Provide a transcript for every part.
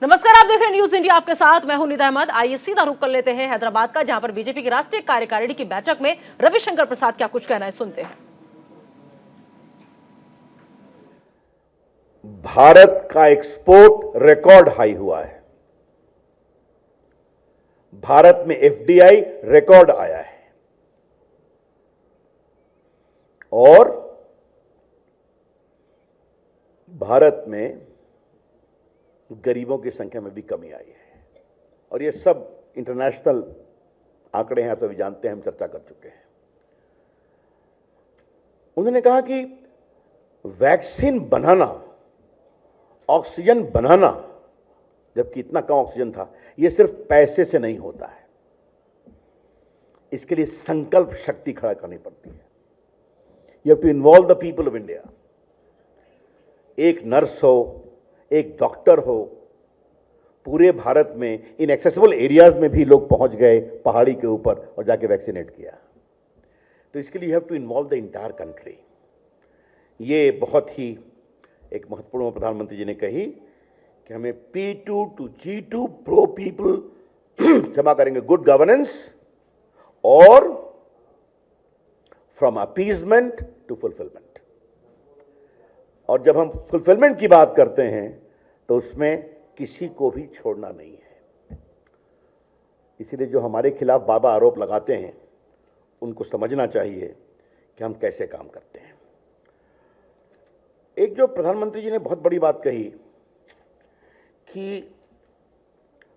नमस्कार, आप देख रहे हैं न्यूज इंडिया, आपके साथ मैं हूं निदा अहमद। आइए सीधा रुख कर लेते हैं हैदराबाद का, जहां पर बीजेपी की राष्ट्रीय कार्यकारिणी की बैठक में रविशंकर प्रसाद क्या कुछ कहना है, सुनते हैं। भारत का एक्सपोर्ट रिकॉर्ड हाई हुआ है। भारत में एफडीआई रिकॉर्ड आया है और भारत में गरीबों की संख्या में भी कमी आई है। और ये सब इंटरनेशनल आंकड़े हैं, तो भी जानते हैं, हम चर्चा कर चुके हैं। उन्होंने कहा कि वैक्सीन बनाना, ऑक्सीजन बनाना, जबकि इतना कम ऑक्सीजन था, यह सिर्फ पैसे से नहीं होता है। इसके लिए संकल्प शक्ति खड़ा करनी पड़ती है। You have to involve the people of India. एक नर्स हो, एक डॉक्टर हो, पूरे भारत में इन एक्सेसिबल एरियाज में भी लोग पहुंच गए, पहाड़ी के ऊपर, और जाके वैक्सीनेट किया। तो इसके लिए you have to involve the entire country. ये बहुत ही एक महत्वपूर्ण प्रधानमंत्री जी ने कही कि हमें P2 to G2 pro people क्षमा करेंगे, गुड गवर्नेंस, और फ्रॉम अपीजमेंट टू फुलफिलमेंट। और जब हम फुलफिलमेंट की बात करते हैं तो उसमें किसी को भी छोड़ना नहीं है। इसीलिए जो हमारे खिलाफ बार बार आरोप लगाते हैं, उनको समझना चाहिए कि हम कैसे काम करते हैं। एक जो प्रधानमंत्री जी ने बहुत बड़ी बात कही कि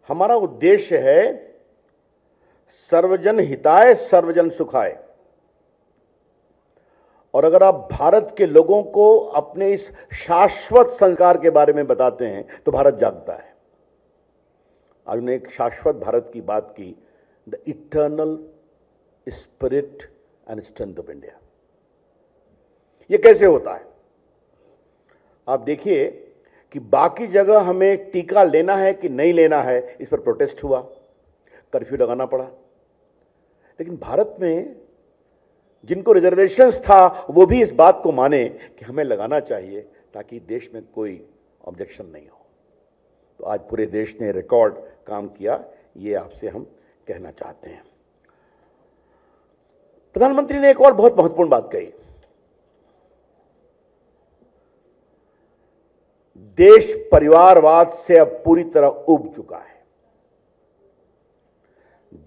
हमारा उद्देश्य है सर्वजन हिताय सर्वजन सुखाय। और अगर आप भारत के लोगों को अपने इस शाश्वत संस्कार के बारे में बताते हैं तो भारत जागता है। आज उन्होंने एक शाश्वत भारत की बात की, the eternal spirit and strength of India. यह कैसे होता है? आप देखिए कि बाकी जगह हमें टीका लेना है कि नहीं लेना है, इस पर प्रोटेस्ट हुआ, कर्फ्यू लगाना पड़ा। लेकिन भारत में जिनको रिजर्वेशंस था, वो भी इस बात को माने कि हमें लगाना चाहिए ताकि देश में कोई ऑब्जेक्शन नहीं हो। तो आज पूरे देश ने रिकॉर्ड काम किया, ये आपसे हम कहना चाहते हैं। प्रधानमंत्री ने एक और बहुत महत्वपूर्ण बात कही। देश परिवारवाद से अब पूरी तरह उब चुका है।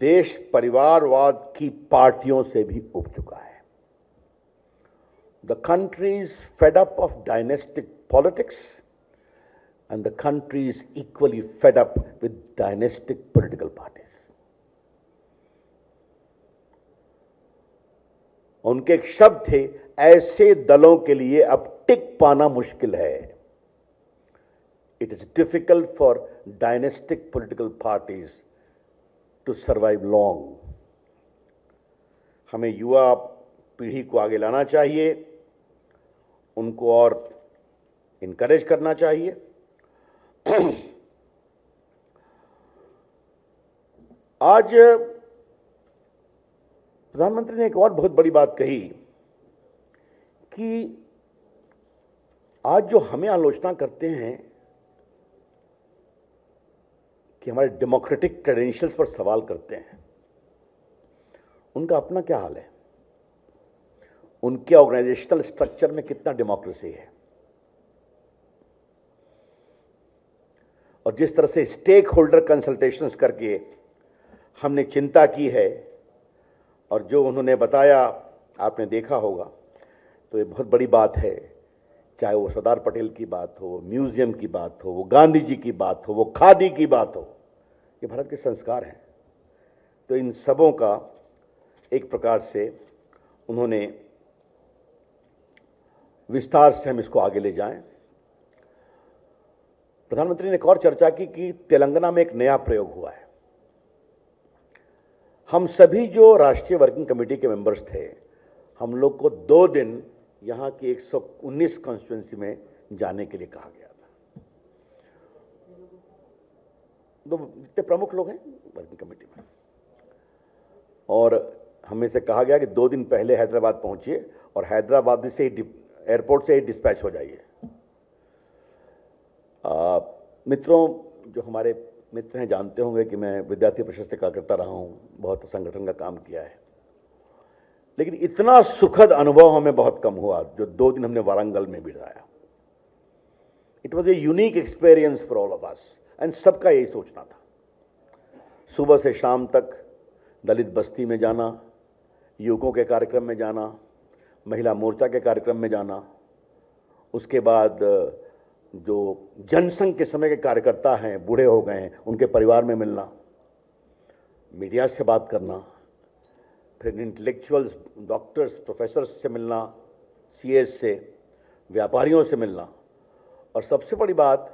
देश परिवारवाद की पार्टियों से भी उब चुका है। The country is fed up of dynastic politics, and the country is equally fed up with dynastic political parties. उनके एक शब्द थे, ऐसे दलों के लिए अब टिक पाना मुश्किल है। It is difficult for dynastic political parties to survive long. हमें युवा पीढ़ी को आगे लाना चाहिए, उनको और इनकरेज करना चाहिए। आज प्रधानमंत्री ने एक और बहुत बड़ी बात कही कि आज जो हमें आलोचना करते हैं कि हमारे डेमोक्रेटिक क्रेडेंशियल्स पर सवाल करते हैं, उनका अपना क्या हाल है? उनके ऑर्गेनाइजेशनल स्ट्रक्चर में कितना डेमोक्रेसी है? और जिस तरह से स्टेक होल्डर कंसल्टेशंस करके हमने चिंता की है, और जो उन्होंने बताया आपने देखा होगा, तो ये बहुत बड़ी बात है। चाहे वो सरदार पटेल की बात हो, म्यूजियम की बात हो, वो गांधी जी की बात हो, वो खादी की बात हो, ये भारत के संस्कार हैं। तो इन सबों का एक प्रकार से उन्होंने विस्तार से हम इसको आगे ले जाएं। प्रधानमंत्री ने एक और चर्चा की कि तेलंगाना में एक नया प्रयोग हुआ है। हम सभी जो राष्ट्रीय वर्किंग कमेटी के मेंबर्स थे, हम लोग को 2 दिन यहां की 119 कॉन्स्टिट्यूएंसी में जाने के लिए कहा गया था। 2 जितने प्रमुख लोग हैं वर्किंग कमेटी में, और हमें से कहा गया कि 2 दिन पहले हैदराबाद पहुंचिए और हैदराबाद से एयरपोर्ट से ही डिस्पैच हो जाइए। मित्रों, जो हमारे मित्र हैं जानते होंगे कि मैं विद्यार्थी परिषद से कार्यकर्ता रहा हूं, बहुत संगठन का काम किया है, लेकिन इतना सुखद अनुभव हमें बहुत कम हुआ जो 2 दिन हमने वारंगल में बिताया। It was a unique experience for all of us and सबका यही सोचना था। सुबह से शाम तक दलित बस्ती में जाना, युवकों के कार्यक्रम में जाना, महिला मोर्चा के कार्यक्रम में जाना, उसके बाद जो जनसंघ के समय के कार्यकर्ता हैं, बूढ़े हो गए हैं, उनके परिवार में मिलना, मीडिया से बात करना, फिर इंटेलेक्चुअल्स, डॉक्टर्स, प्रोफेसर्स से मिलना, सीएस से, व्यापारियों से मिलना, और सबसे बड़ी बात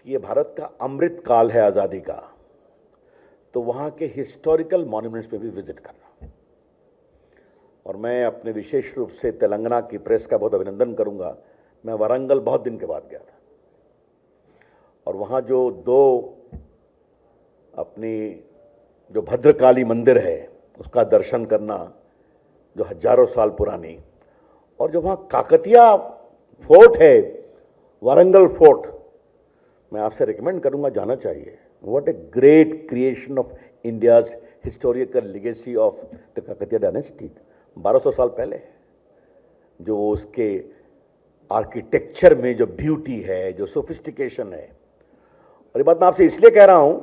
कि ये भारत का अमृत काल है आज़ादी का, तो वहाँ के हिस्टोरिकल मॉन्यूमेंट्स पे भी विजिट करना। और मैं अपने विशेष रूप से तेलंगाना की प्रेस का बहुत अभिनंदन करूंगा। मैं वारंगल बहुत दिन के बाद गया था और वहाँ जो 2 अपनी जो भद्रकाली मंदिर है उसका दर्शन करना, जो हजारों साल पुरानी, और जो वहाँ काकतिया फोर्ट है, वारंगल फोर्ट, मैं आपसे रिकमेंड करूंगा, जाना चाहिए। What a great creation of India's historical legacy of the Kakatiya dynasty. 1200 साल पहले जो उसके आर्किटेक्चर में जो ब्यूटी है, जो सोफिस्टिकेशन है। और ये बात मैं आपसे इसलिए कह रहा हूं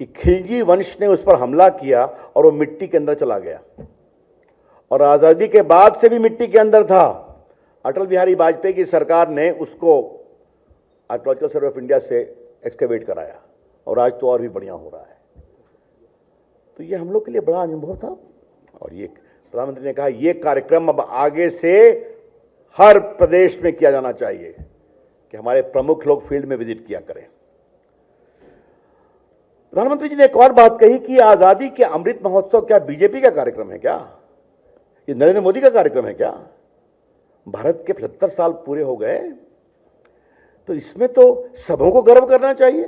कि खिलजी वंश ने उस पर हमला किया और वो मिट्टी के अंदर चला गया, और आजादी के बाद से भी मिट्टी के अंदर था। अटल बिहारी वाजपेयी की सरकार ने उसको आर्कियोलॉजिकल सर्वे ऑफ इंडिया से एक्सकेवेट कराया और आज तो और भी बढ़िया हो रहा है। तो ये हम लोग के लिए बड़ा अनुभव था। और ये प्रधानमंत्री ने कहा ये कार्यक्रम अब आगे से हर प्रदेश में किया जाना चाहिए कि हमारे प्रमुख लोग फील्ड में विजिट किया करें। प्रधानमंत्री जी ने एक और बात कही कि आजादी के अमृत महोत्सव क्या बीजेपी का कार्यक्रम है क्या? ये नरेंद्र मोदी का कार्यक्रम है क्या? भारत के 75 साल पूरे हो गए, तो इसमें तो सबों को गर्व करना चाहिए।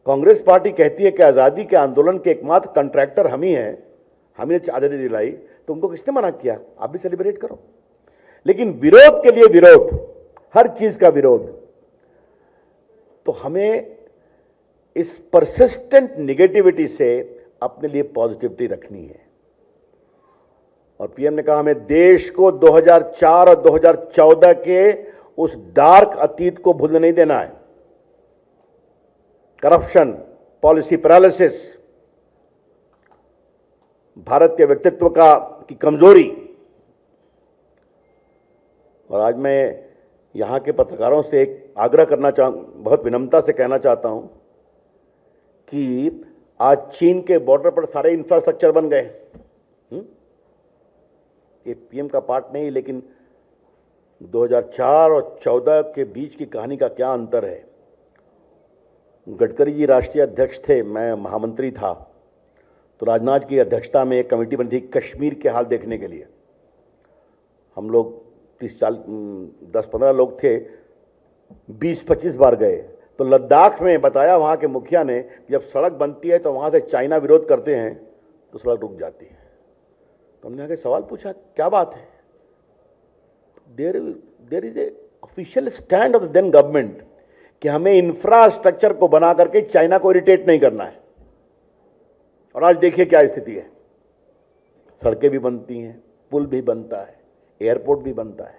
कांग्रेस पार्टी कहती है कि आजादी के आंदोलन के एकमात्र कॉन्ट्रैक्टर हम ही हैं, हमने आजादी दिलाई, तो उनको किसने मना किया? आप भी सेलिब्रेट करो। लेकिन विरोध के लिए विरोध, हर चीज का विरोध, तो हमें इस परसिस्टेंट नेगेटिविटी से अपने लिए पॉजिटिविटी रखनी है। और पीएम ने कहा हमें देश को 2004 और 2014 के उस डार्क अतीत को भूलने नहीं देना है। करप्शन, पॉलिसी पैरालिसिस, भारत के व्यक्तित्व की कमजोरी। और आज मैं यहां के पत्रकारों से एक आग्रह करना बहुत विनम्रता से कहना चाहता हूं कि आज चीन के बॉर्डर पर सारे इंफ्रास्ट्रक्चर बन गए। ये पीएम का पार्ट नहीं, लेकिन 2004 और 14 के बीच की कहानी का क्या अंतर है। गडकरी जी राष्ट्रीय अध्यक्ष थे, मैं महामंत्री था, तो राजनाथ की अध्यक्षता में एक कमेटी बनी थी कश्मीर के हाल देखने के लिए। हम लोग 10-15 लोग थे, 20-25 बार गए। तो लद्दाख में बताया वहां के मुखिया ने, जब सड़क बनती है तो वहां से चाइना विरोध करते हैं तो सड़क रुक जाती है। तो हमने आगे सवाल पूछा क्या बात है? There is a official stand of the then government कि हमें इंफ्रास्ट्रक्चर को बना करके चाइना को इरिटेट नहीं करना है। और आज देखिए क्या स्थिति है, सड़कें भी बनती हैं, पुल भी बनता है, एयरपोर्ट भी बनता है।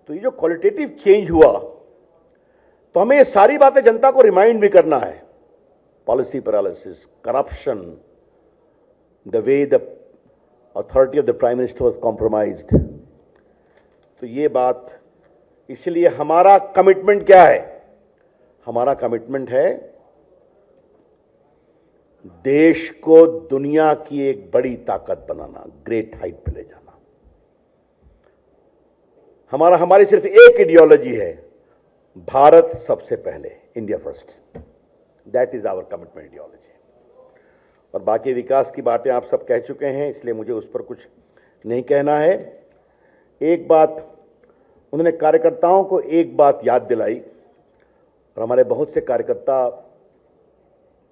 तो ये जो क्वालिटेटिव चेंज हुआ, तो हमें ये सारी बातें जनता को रिमाइंड भी करना है। Policy paralysis, corruption, the way the authority of the prime minister was compromised. तो ये बात, इसलिए हमारा कमिटमेंट क्या है? हमारा कमिटमेंट है देश को दुनिया की एक बड़ी ताकत बनाना, ग्रेट हाइट पे ले जाना। हमारी सिर्फ एक आइडियोलॉजी है, भारत सबसे पहले, India first. That is our commitment ideology. और बाकी विकास की बातें आप सब कह चुके हैं, इसलिए मुझे उस पर कुछ नहीं कहना है। एक बात उन्होंने कार्यकर्ताओं को एक बात याद दिलाई, और हमारे बहुत से कार्यकर्ता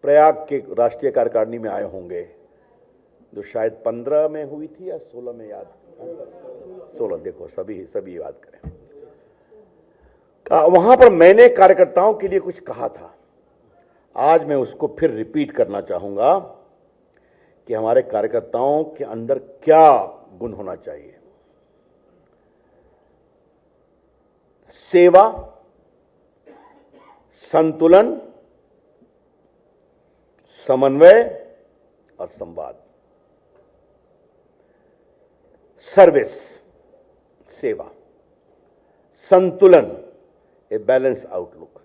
प्रयाग के राष्ट्रीय कार्यकारिणी में आए होंगे, जो शायद 15 में हुई थी या 16 में, याद 16, देखो सभी याद करें। वहां पर मैंने कार्यकर्ताओं के लिए कुछ कहा था। आज मैं उसको फिर रिपीट करना चाहूंगा कि हमारे कार्यकर्ताओं के अंदर क्या गुण होना चाहिए। सेवा, संतुलन, समन्वय और संवाद। सर्विस, सेवा, संतुलन, ए बैलेंस आउटलुक,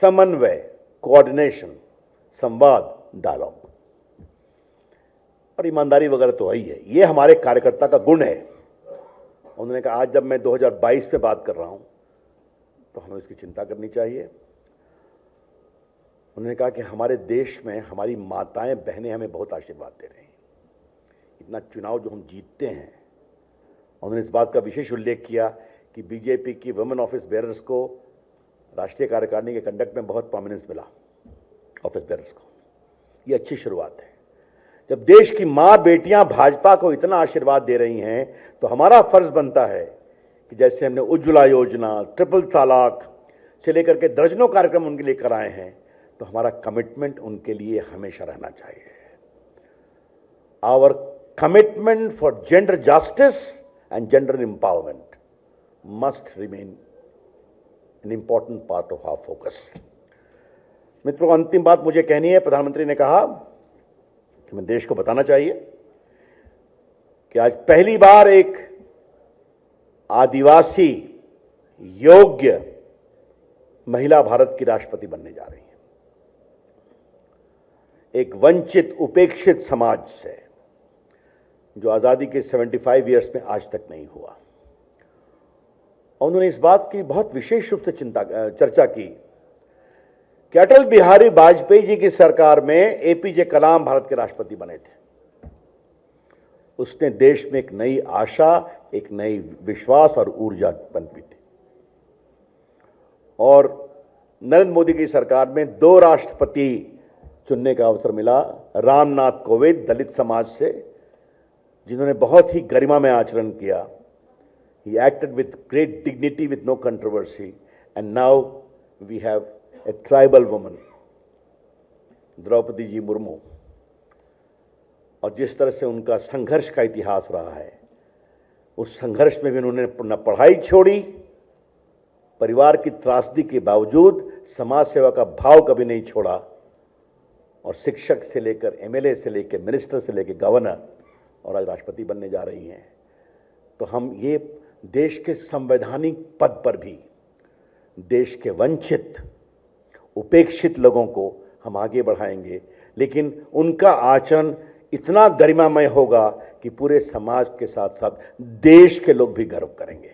समन्वय, कोऑर्डिनेशन, संवाद, डायलॉग और ईमानदारी वगैरह तो वही है। ये हमारे कार्यकर्ता का गुण है। उन्होंने कहा आज जब मैं 2022 में बात कर रहा हूं तो हमें इसकी चिंता करनी चाहिए। उन्होंने कहा कि हमारे देश में हमारी माताएं बहनें हमें बहुत आशीर्वाद दे रही हैं। इतना चुनाव जो हम जीतते हैं, उन्होंने इस बात का विशेष उल्लेख किया कि बीजेपी की वुमेन ऑफिस बेयरर्स को राष्ट्रीय कार्यकारिणी के कंडक्ट में बहुत प्रोमिनेंस मिला, ऑफिस बेयरर्स को। ये अच्छी शुरुआत है। जब देश की मां बेटियां भाजपा को इतना आशीर्वाद दे रही हैं तो हमारा फर्ज बनता है कि जैसे हमने उज्ज्वला योजना, ट्रिपल तलाक से लेकर के दर्जनों कार्यक्रम उनके लिए कराए हैं, तो हमारा कमिटमेंट उनके लिए हमेशा रहना चाहिए। Our commitment for gender justice and gender empowerment must remain an important part of our focus. मित्रों, अंतिम बात मुझे कहनी है। प्रधानमंत्री ने कहा कि मैं देश को बताना चाहिए कि आज पहली बार एक आदिवासी योग्य महिला भारत की राष्ट्रपति बनने जा रही है। एक वंचित उपेक्षित समाज से, जो आजादी के 75 ईयर्स में आज तक नहीं हुआ। और उन्होंने इस बात की बहुत विशेष रूप से चर्चा की कि अटल बिहारी वाजपेयी जी की सरकार में एपीजे कलाम भारत के राष्ट्रपति बने थे। उसने देश में एक नई आशा, एक नई विश्वास और ऊर्जा पनपी थी। और नरेंद्र मोदी की सरकार में 2 राष्ट्रपति चुनने का अवसर मिला। रामनाथ कोविंद दलित समाज से, जिन्होंने बहुत ही गरिमा में आचरण किया। He acted with great dignity, with no controversy, and now we have a tribal woman, Draupadi ji Murmu. और जिस तरह से उनका संघर्ष का इतिहास रहा है, उस संघर्ष में भी उन्होंने न पढ़ाई छोड़ी, परिवार की त्रासदी के बावजूद समाज सेवा का भाव कभी नहीं छोड़ा, और शिक्षक से लेकर एमएलए से लेकर मिनिस्टर से लेकर गवर्नर, और आज राष्ट्रपति बनने जा रही हैं। तो हम ये देश के संवैधानिक पद पर भी देश के वंचित उपेक्षित लोगों को हम आगे बढ़ाएंगे, लेकिन उनका आचरण इतना गरिमामय होगा कि पूरे समाज के साथ साथ देश के लोग भी गर्व करेंगे।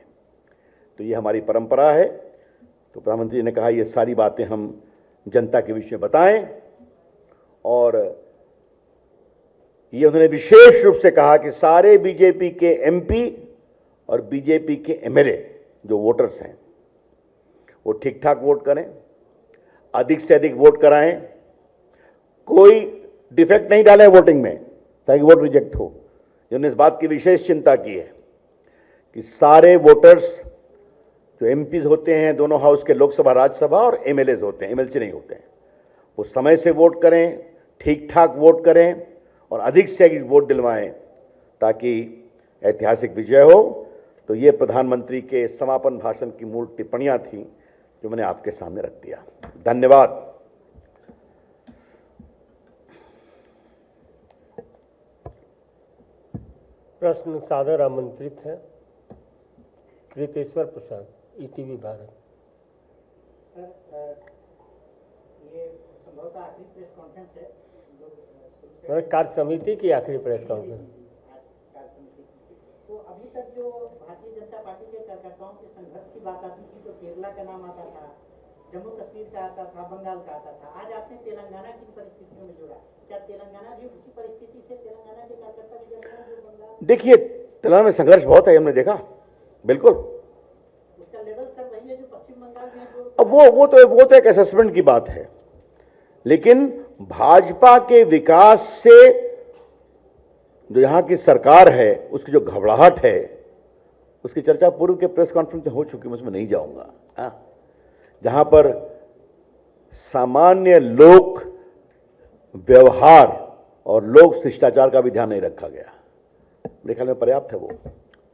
तो ये हमारी परंपरा है। तो प्रधानमंत्री ने कहा ये सारी बातें हम जनता के बीच में बताएं, और ये उन्होंने विशेष रूप से कहा कि सारे बीजेपी के एमपी और बीजेपी के एमएलए जो वोटर्स हैं वो ठीक ठाक वोट करें, अधिक से अधिक वोट कराएं, कोई डिफेक्ट नहीं डालें वोटिंग में ताकि वोट रिजेक्ट हो। जिन्होंने इस बात की विशेष चिंता की है कि सारे वोटर्स जो एमपीज होते हैं दोनों हाउस के, लोकसभा राज्यसभा, और एमएलएज होते हैं, एमएलसी नहीं होते हैं, वो समय से वोट करें, ठीक ठाक वोट करें और अधिक से अधिक वोट दिलवाएं ताकि ऐतिहासिक विजय हो। तो ये प्रधानमंत्री के समापन भाषण की मूल टिप्पणियां थी जो मैंने आपके सामने रख दिया। धन्यवाद। प्रश्न सादर आमंत्रित है कृतेश्वर प्रसाद, ईटीवी भारत। सर, ये संभवतः आखिरी प्रेस कॉन्फ्रेंस है कार्य समिति की आखिरी प्रेस कॉन्फ्रेंस। तो अभी तक जो भारतीय जनता पार्टी के कार्यकर्ताओं के संघर्ष की बात आती थी तो केरला का नाम आता था, जम्मू कश्मीर का आता था, बंगाल का आता था। आज आपने तेलंगाना की परिस्थितियों में जोड़ा। क्या तेलंगाना भी उसी परिस्थिति से तेलंगाना के कार्यकर्ता गुजर रहे हैं जो बंगाल? देखिए, तेलंगाना में संघर्ष बहुत है, हमने देखा, बिल्कुल। उसका लेवल सर वही है जो पश्चिम बंगाल में जो। अब वो तो एक असेसमेंट की बात है, लेकिन भाजपा के विकास से जो यहां की सरकार है उसकी जो घबराहट है उसकी चर्चा पूर्व के प्रेस कॉन्फ्रेंस में हो चुकी है, मैं उसमें नहीं जाऊंगा। जहां पर सामान्य लोक व्यवहार और लोक शिष्टाचार का भी ध्यान नहीं रखा गया। मेरे ख्याल में पर्याप्त है वो।